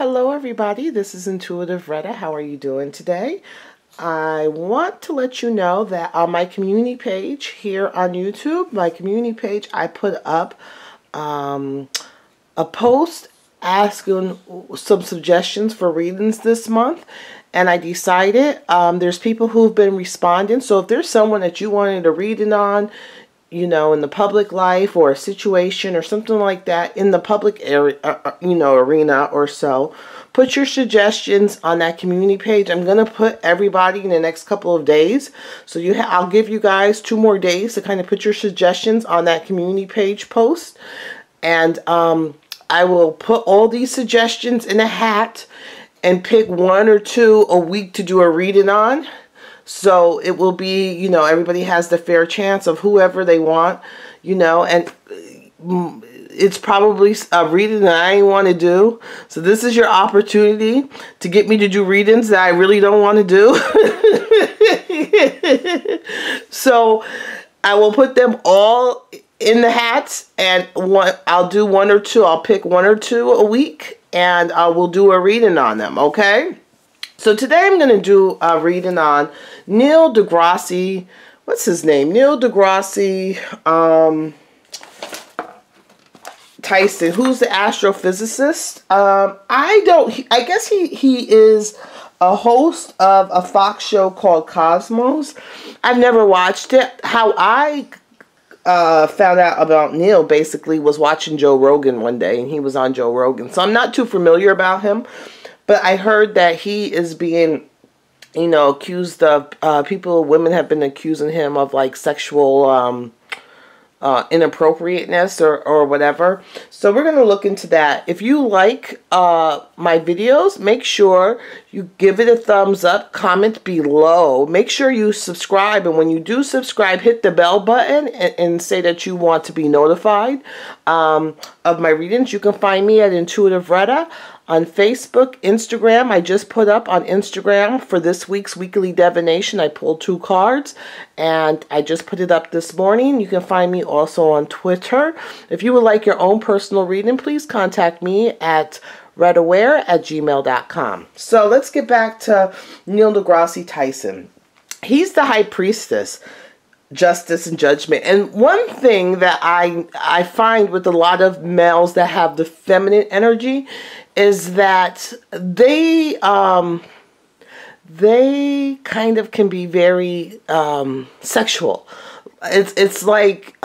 Hello everybody, this is Intuitive Retta. How are you doing today? I want to let you know that on my community page here on YouTube, I put up a post asking some suggestions for readings this month. And I decided there's people who've been responding. So if there's someone that you wanted a reading on, you know, in the public life or a situation or something like that in the public area, arena or so, put your suggestions on that community page. I'm going to put everybody in the next couple of days. So I'll give you guys 2 more days to kind of put your suggestions on that community page post. And I will put all these suggestions in a hat and pick 1 or 2 a week to do a reading on. So it will be, you know, everybody has the fair chance of whoever they want, you know, and it's probably a reading that I want to do. So this is your opportunity to get me to do readings that I really don't want to do. So I will put them all in the hats, and I'll do 1 or 2. I'll pick 1 or 2 a week, and I will do a reading on them, okay? So today I'm going to do a reading on Neil Degrasse, what's his name? Neil Degrasse Tyson, who's the astrophysicist. I guess he is a host of a Fox show called Cosmos. I've never watched it. How I found out about Neil basically was watching Joe Rogan one day, and he was on Joe Rogan. So I'm not too familiar about him. But I heard that he is being, you know, accused of, women have been accusing him of like sexual inappropriateness or whatever. So we're going to look into that. If you like my videos, make sure you give it a thumbs up, comment below. Make sure you subscribe. And when you do subscribe, hit the bell button and say that you want to be notified of my readings. You can find me at Intuitive Retta on Facebook, Instagram. I just put up on Instagram for this week's weekly divination. I pulled 2 cards and I just put it up this morning. You can find me also on Twitter. If you would like your own personal reading, please contact me at rettaware@gmail.com. So let's get back to Neil Degrasse Tyson. He's the high priestess, justice and judgment. And one thing that I find with a lot of males that have the feminine energy is that they kind of can be very sexual. It's like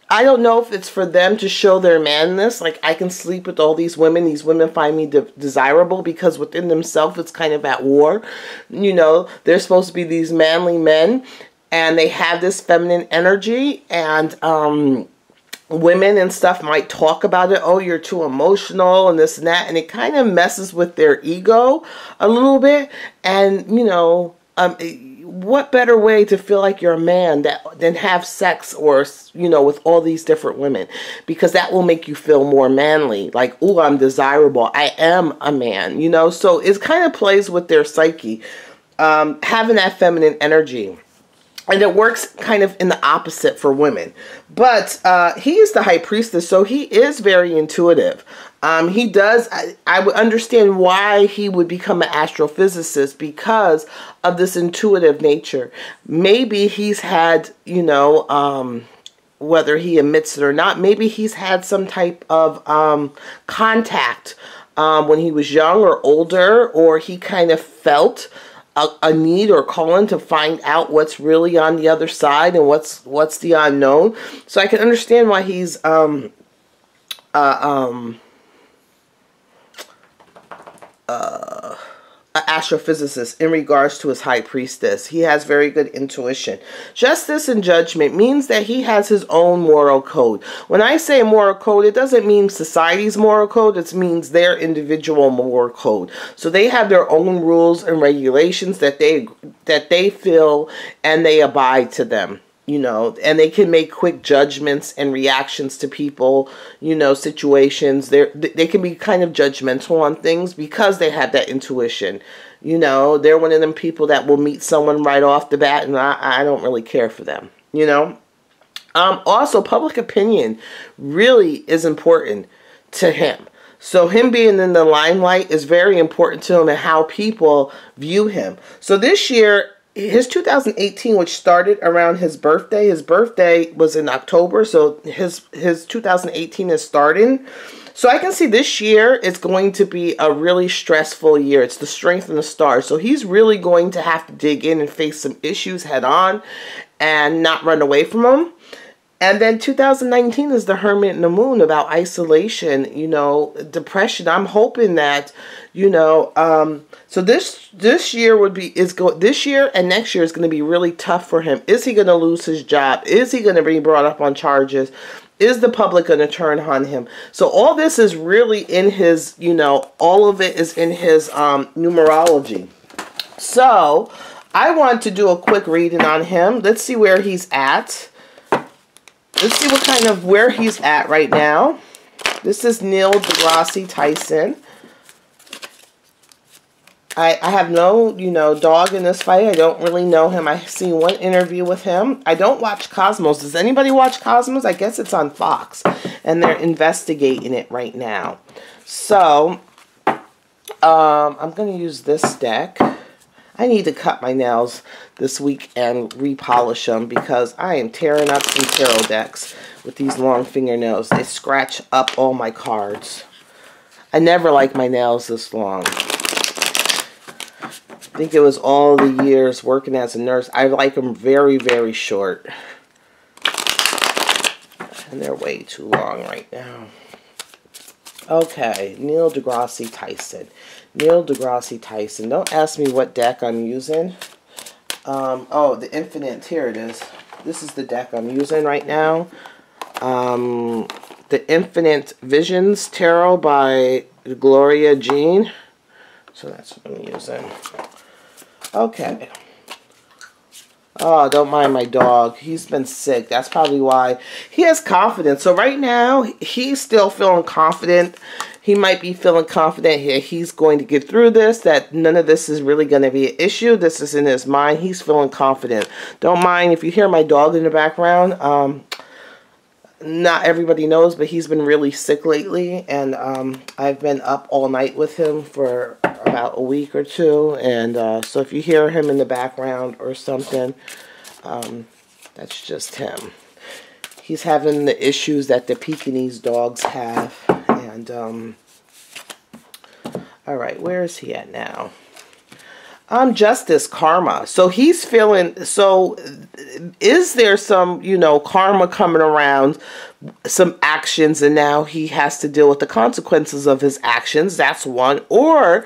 I don't know if it's for them to show their manness. Like, I can sleep with all these women. These women find me desirable because within themselves it's kind of at war. You know, they're supposed to be these manly men, and they have this feminine energy, and women and stuff might talk about it. Oh, you're too emotional and this and that. And it kind of messes with their ego a little bit. And, you know, what better way to feel like you're a man than have sex or, you know, with all these different women? Because that will make you feel more manly. Like, oh, I'm desirable. I am a man, you know. So it kind of plays with their psyche, having that feminine energy. And it works kind of in the opposite for women. But he is the high priestess, so he is very intuitive. He does, I would understand why he would become an astrophysicist, because of this intuitive nature. Maybe he's had, you know, whether he admits it or not, maybe he's had some type of contact when he was young or older, or he kind of felt a need or calling to find out what's really on the other side and what's the unknown. So I can understand why he's an astrophysicist in regards to his high priestess. He has very good intuition. Justice and judgment means that he has his own moral code. When I say moral code, it doesn't mean society's moral code. It means their individual moral code. So they have their own rules and regulations that they feel, and they abide to them. You know, and they can make quick judgments and reactions to people, you know, situations. They can be kind of judgmental on things because they have that intuition. You know, they're one of them people that will meet someone right off the bat, and I don't really care for them, you know. Also, public opinion really is important to him. So him being in the limelight is very important to him and how people view him. So this year, his 2018, which started around his birthday was in October, so his 2018 is starting. So I can see this year is going to be a really stressful year. It's the strength and the stars. So he's really going to have to dig in and face some issues head on and not run away from them. And then 2019 is the Hermit and the Moon, about isolation, you know, depression. I'm hoping that, you know, so this year this year and next year is going to be really tough for him. Is he going to lose his job? Is he going to be brought up on charges? Is the public going to turn on him? So all this is really in his, you know, all of it is in his numerology. So I want to do a quick reading on him. Let's see where he's at. Let's see what kind of where he's at right now. This is Neil deGrasse Tyson. I have no, you know, dog in this fight. I don't really know him. I've seen one interview with him. I don't watch Cosmos. Does anybody watch Cosmos? I guess it's on Fox. And they're investigating it right now. So, I'm going to use this deck. I need to cut my nails this week and repolish them because I am tearing up some tarot decks with these long fingernails. They scratch up all my cards. I never like my nails this long. I think it was all the years working as a nurse. I like them very, very short. And they're way too long right now. Okay, Neil deGrasse Tyson. Neil deGrasse Tyson. Don't ask me what deck I'm using. Oh, the Infinite. Here it is. This is the deck I'm using right now. The Infinite Visions Tarot by Gloria Jean. So that's what I'm using. Okay. Oh, don't mind my dog. He's been sick. That's probably why. He has confidence. So right now, he's still feeling confident. He might be feeling confident here. He's going to get through this, that none of this is really going to be an issue. This is in his mind. He's feeling confident. Don't mind if you hear my dog in the background. Not everybody knows, but he's been really sick lately. And I've been up all night with him for about a week or two. And so if you hear him in the background or something, that's just him. He's having the issues that the Pekingese dogs have. And, all right, where is he at now? Justice, karma. So he's feeling, so is there some, you know, karma coming around, some actions, and now he has to deal with the consequences of his actions? That's one. Or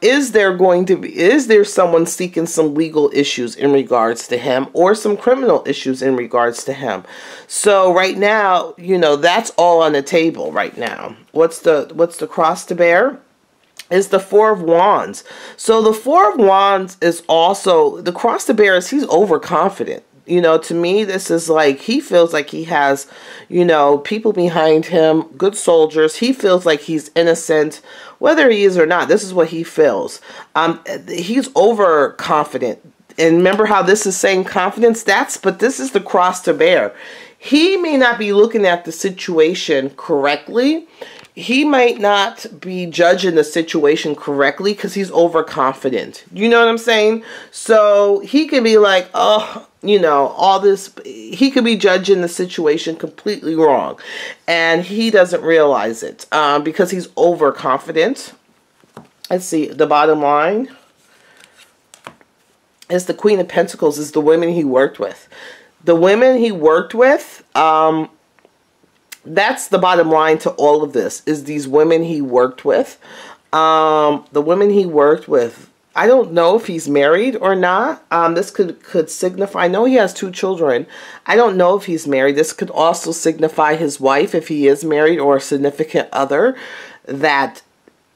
is there someone seeking some legal issues in regards to him, or some criminal issues in regards to him? So right now, you know, that's all on the table right now. What's the cross to bear? Is the Four of Wands. So the Four of Wands is also, the cross to bear is he's overconfident. You know, to me, this is like, he feels like he has, you know, people behind him, good soldiers. He feels like he's innocent, whether he is or not. This is what he feels. He's overconfident. And remember how this is saying confidence? But this is the cross to bear. He may not be looking at the situation correctly. He might not be judging the situation correctly because he's overconfident. You know what I'm saying? So he can be like, oh, you know, all this. He could be judging the situation completely wrong. And he doesn't realize it because he's overconfident. Let's see, the bottom line is the Queen of Pentacles is the women he worked with. The women he worked with, that's the bottom line to all of this, is these women he worked with. The women he worked with, I don't know if he's married or not. This could signify, I know he has 2 children. I don't know if he's married. This could also signify his wife, if he is married, or a significant other, that,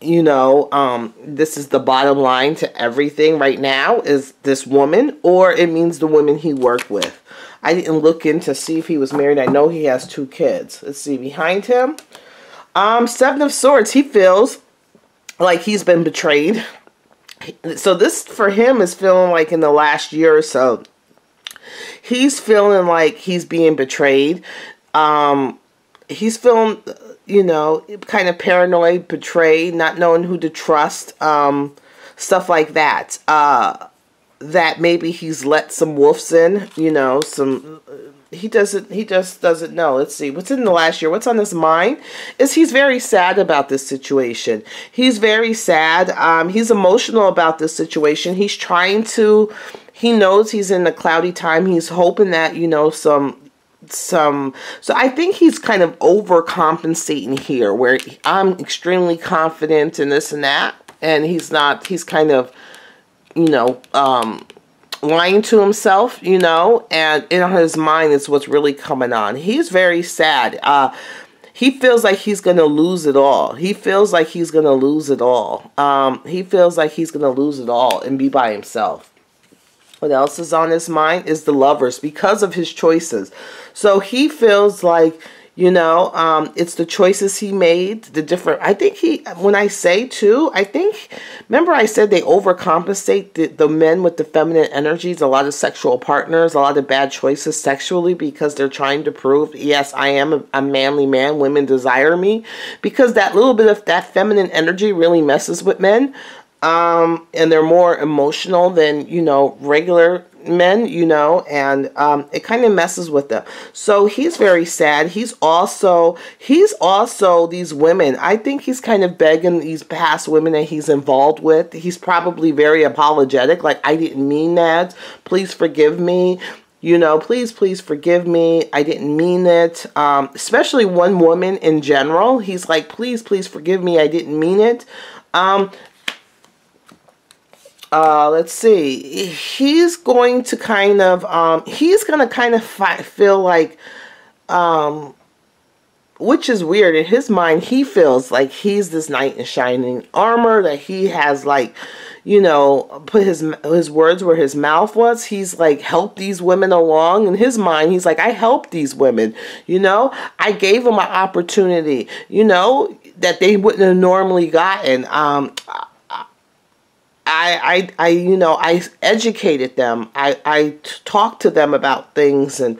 you know, this is the bottom line to everything right now, is this woman, or it means the women he worked with. I didn't look in to see if he was married. I know he has 2 kids. Let's see, behind him. 7 of Swords. He feels like he's been betrayed. So this, for him, is feeling like in the last year or so, he's feeling like he's being betrayed. He's feeling, you know, kind of paranoid, betrayed, not knowing who to trust, stuff like that. That maybe he's let some wolves in, you know, he just doesn't know. Let's see, what's in the last year, what's on his mind is he's very sad about this situation. He's very sad. He's emotional about this situation. He's trying to, he knows he's in a cloudy time. He's hoping that, you know, so I think he's kind of overcompensating here, where I'm extremely confident in this and that, and he's not. He's kind of, you know, lying to himself, you know, and in his mind is what's really coming on. He's very sad. He feels like he's going to lose it all. He feels like he's going to lose it all. He feels like he's going to lose it all and be by himself. What else is on his mind is the Lovers, because of his choices. So he feels like, you know, it's the choices he made, the different, I think when I say too, I think, remember I said they overcompensate the men with the feminine energies, a lot of sexual partners, a lot of bad choices sexually, because they're trying to prove, yes, I am a manly man, women desire me, because that little bit of that feminine energy really messes with men. And they're more emotional than, you know, regular men, you know, and it kind of messes with them. So he's very sad. He's also these women. I think he's kind of begging these past women that he's involved with. He's probably very apologetic, like, I didn't mean that. Please forgive me. You know, please forgive me. I didn't mean it. Especially one woman in general. He's like, please forgive me. I didn't mean it. Let's see. He's going to kind of, feel like, which is weird. In his mind, he feels like he's this knight in shining armor, that he has, like, you know, put his words where his mouth was. He's like helped these women along. In his mind, he's like, I helped these women, you know, I gave them an opportunity, you know, that they wouldn't have normally gotten. You know, I educated them. I talked to them about things, and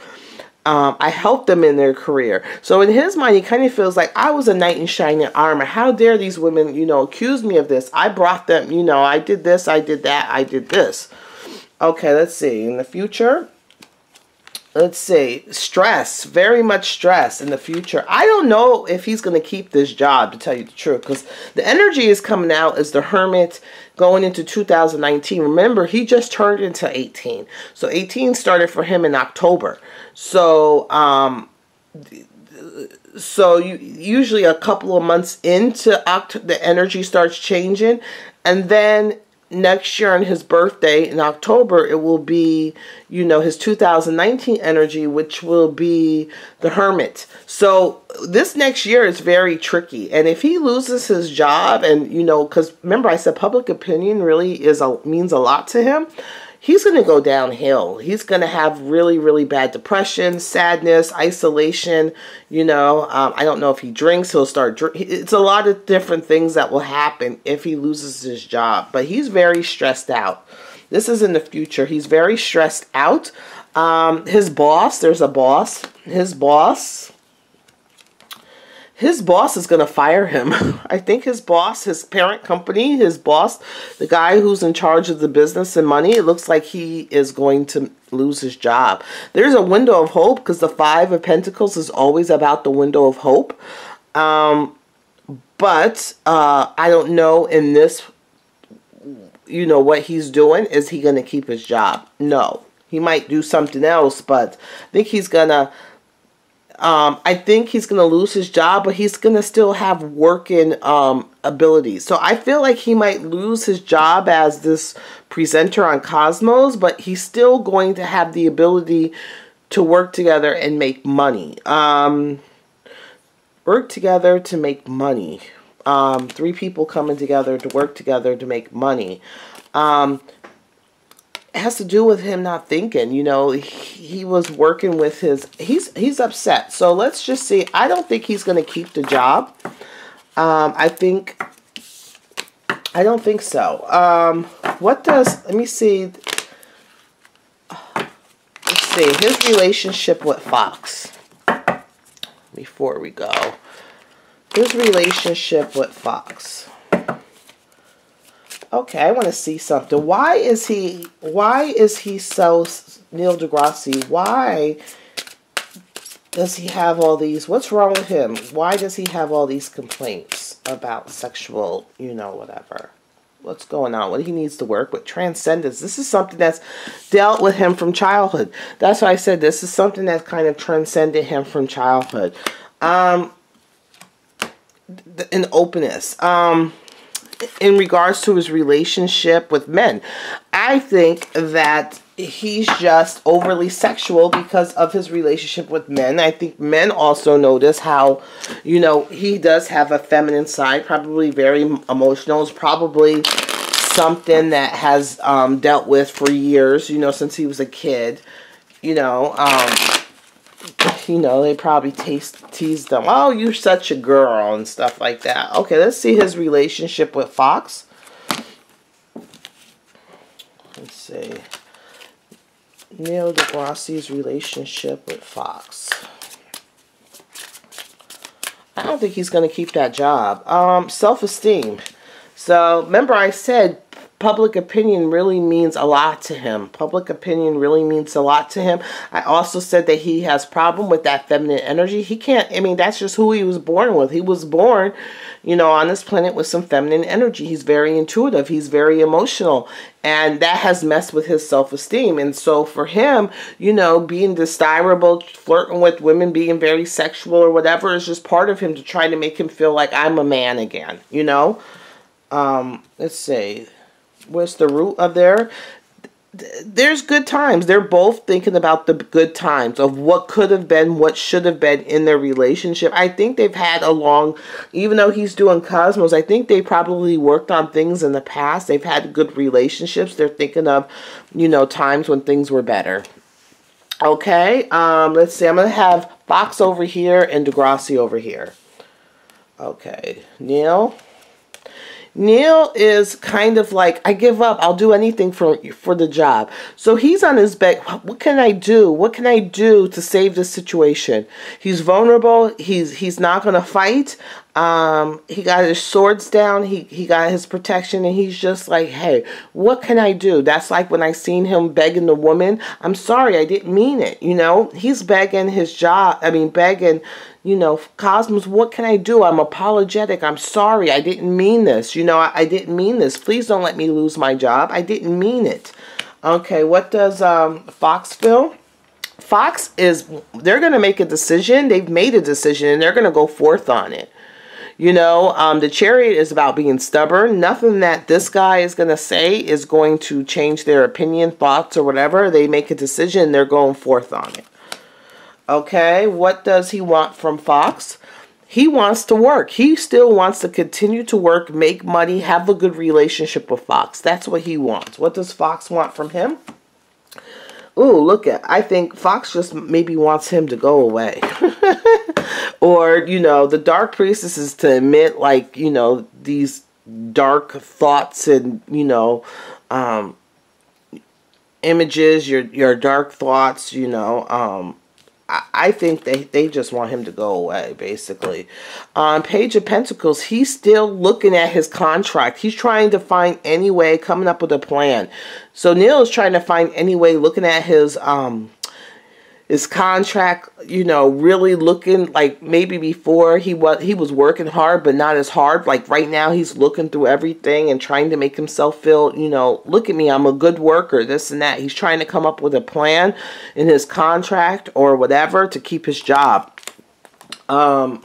I helped them in their career. So in his mind, he kind of feels like, I was a knight in shining armor. How dare these women, you know, accuse me of this? I brought them, you know, I did this, I did that, I did this. Okay, let's see. In the future, let's see. Stress. Very much stress in the future. I don't know if he's going to keep this job, to tell you the truth, because the energy is coming out as the Hermit going into 2019. Remember, he just turned into 18. So 18 started for him in October. So, usually a couple of months into the energy starts changing, and then next year on his birthday in October, it will be, you know, his 2019 energy, which will be the Hermit. So this next year is very tricky. And if he loses his job, and, you know, because remember I said public opinion really means a lot to him, he's going to go downhill. He's going to have really, really bad depression, sadness, isolation. You know, I don't know if he drinks, he'll start drinking. It's a lot of different things that will happen if he loses his job. But he's very stressed out. This is in the future. He's very stressed out. His boss, there's a boss. His boss is going to fire him. I think his boss, his parent company, his boss, the guy who's in charge of the business and money, it looks like he is going to lose his job. There's a window of hope, because the Five of Pentacles is always about the window of hope. But I don't know in this, you know, what he's doing. Is he going to keep his job? No. He might do something else, but I think he's going to lose his job, but he's going to still have working abilities. So I feel like he might lose his job as this presenter on Cosmos, but he's still going to have the ability to work together and make money. Work together to make money. 3 people coming together to work together to make money. It has to do with him not thinking, you know. He was working with his, he's upset. So let's just see. I don't think he's going to keep the job. I don't think so. Let me see. Let's see, his relationship with Fox. Before we go. His relationship with Fox. Okay, I want to see something. Why is he so, Neil Degrasse, why does he have all these, what's wrong with him? Why does he have all these complaints about sexual, you know, whatever? What's going on? What he needs to work with? Transcendence. This is something that's dealt with him from childhood. That's why I said this is something that kind of transcended him from childhood. In openness. In regards to his relationship with men, I think that he's just overly sexual because of his relationship with men. I think men also notice how, you know, he does have a feminine side, probably very emotional. It's probably something that has dealt with for years, you know, since he was a kid. You know, they probably teased them. Oh, you're such a girl and stuff like that. Okay, let's see his relationship with Fox. Let's see. Neil Degrasse's relationship with Fox. I don't think he's going to keep that job. Self-esteem. So, remember I said public opinion really means a lot to him. Public opinion really means a lot to him. I also said that he has problem with that feminine energy. He can't, I mean, that's just who he was born with. He was born, you know, on this planet with some feminine energy. He's very intuitive. He's very emotional. And that has messed with his self-esteem. And so for him, you know, being desirable, flirting with women, being very sexual or whatever is just part of him to try to make him feel like I'm a man again, you know? Let's see. What's the root of there? There's good times. They're both thinking about the good times of what could have been, what should have been in their relationship. I think they've had a long, even though he's doing Cosmos, I think they probably worked on things in the past. They've had good relationships. They're thinking of, you know, times when things were better. Okay, let's see. I'm going to have Fox over here and Degrasse over here. Okay, Neil is kind of like, I give up. I'll do anything for the job. So he's on his bed. What can I do? What can I do to save this situation? He's vulnerable. He's not going to fight. He got his swords down. He got his protection, and he's just like, hey, what can I do? That's like when I seen him begging the woman. I'm sorry, I didn't mean it. You know, he's begging his job. I mean, begging, you know, Cosmos, what can I do? I'm apologetic. I'm sorry. I didn't mean this. You know, I didn't mean this. Please don't let me lose my job. I didn't mean it. Okay, what does Fox feel? Fox is, they're going to make a decision. They've made a decision, and they're going to go forth on it. You know, the Chariot is about being stubborn. Nothing that this guy is going to say is going to change their opinion, thoughts, or whatever. They make a decision, they're going forth on it. Okay, what does he want from Fox? He wants to work. He still wants to continue to work, make money, have a good relationship with Fox. That's what he wants. What does Fox want from him? Ooh, look at, I think Fox just maybe wants him to go away. Or, you know, the Dark Priestess is to admit, like, you know, these dark thoughts and, you know, images, your dark thoughts, you know, I think they just want him to go away, basically. Page of Pentacles, he's still looking at his contract. He's trying to find any way, coming up with a plan. So Neil is trying to find any way, looking at his contract, you know, really looking like maybe before he was working hard, but not as hard. Like right now, he's looking through everything and trying to make himself feel, you know, look at me, I'm a good worker, this and that. He's trying to come up with a plan in his contract or whatever to keep his job. No,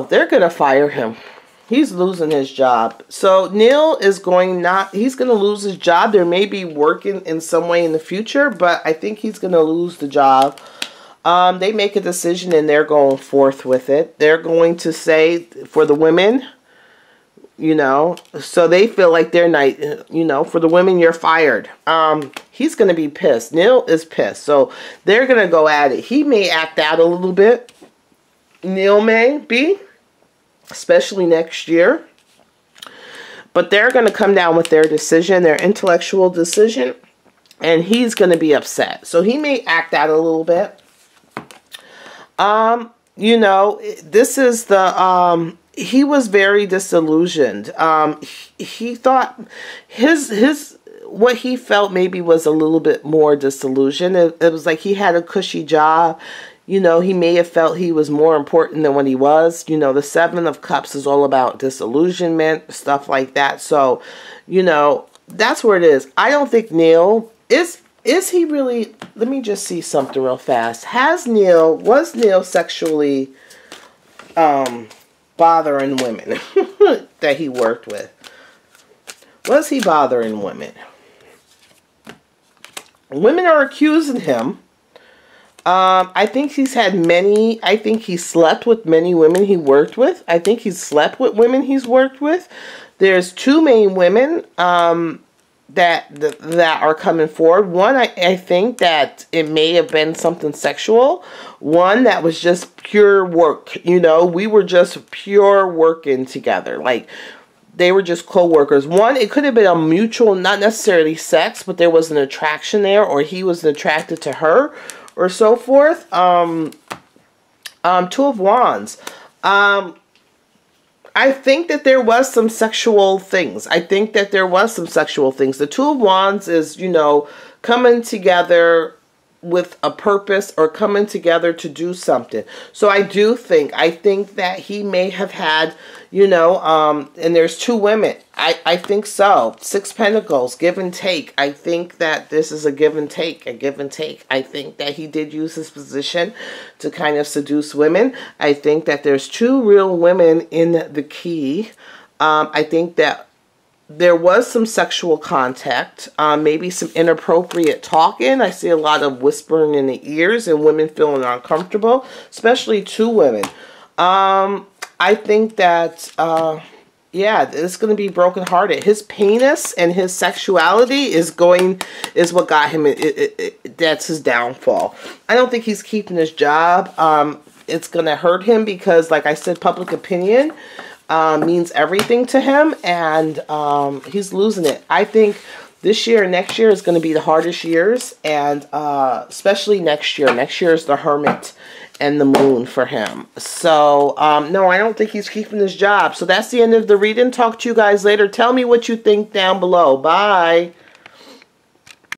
they're going to fire him. He's losing his job. So Neil is he's going to lose his job. There may be working in some way in the future, but I think he's going to lose the job. They make a decision and they're going forth with it. They're going to say for the women, you know, so they feel like they're not, you know, for the women, you're fired. He's going to be pissed. Neil is pissed. So they're going to go at it. He may act out a little bit. Neil may be. Especially next year. But they're going to come down with their decision, their intellectual decision, and he's going to be upset. So he may act out a little bit. you know, this is the, he was very disillusioned. He thought what he felt maybe was a little bit more disillusioned. It was like he had a cushy job. You know, he may have felt he was more important than what he was. You know, the Seven of Cups is all about disillusionment, stuff like that. So, you know, that's where it is. I don't think Neil is he really, let me just see something real fast. Was Neil sexually bothering women that he worked with? Was he bothering women? Women are accusing him. I think he's had many, I think he slept with many women he worked with. I think he's slept with women he's worked with. There's two main women that are coming forward. One, I think that it may have been something sexual. One that was just pure work. You know, we were just pure working together. Like, they were just co-workers. One, it could have been a mutual, not necessarily sex, but there was an attraction there, or he was attracted to her, or so forth. Two of Wands. I think that there was some sexual things. The Two of Wands is, you know, coming together with a purpose or coming together to do something. So I think that he may have had, you know, and there's two women. I think so. Six Pentacles, give and take. I think that this is a give and take, I think that he did use his position to kind of seduce women. I think that there's two real women in the key. I think that there was some sexual contact, maybe some inappropriate talking. I see a lot of whispering in the ears and women feeling uncomfortable, especially two women. I think that, yeah, it's going to be brokenhearted. His penis and his sexuality is what got him, that's his downfall. I don't think he's keeping his job. It's going to hurt him because, like I said, public opinion means everything to him, and he's losing it. I think this year and next year is going to be the hardest years, and especially next year. Next year is the Hermit and the Moon for him. So, no, I don't think he's keeping his job. So that's the end of the reading. Talk to you guys later. Tell me what you think down below. Bye.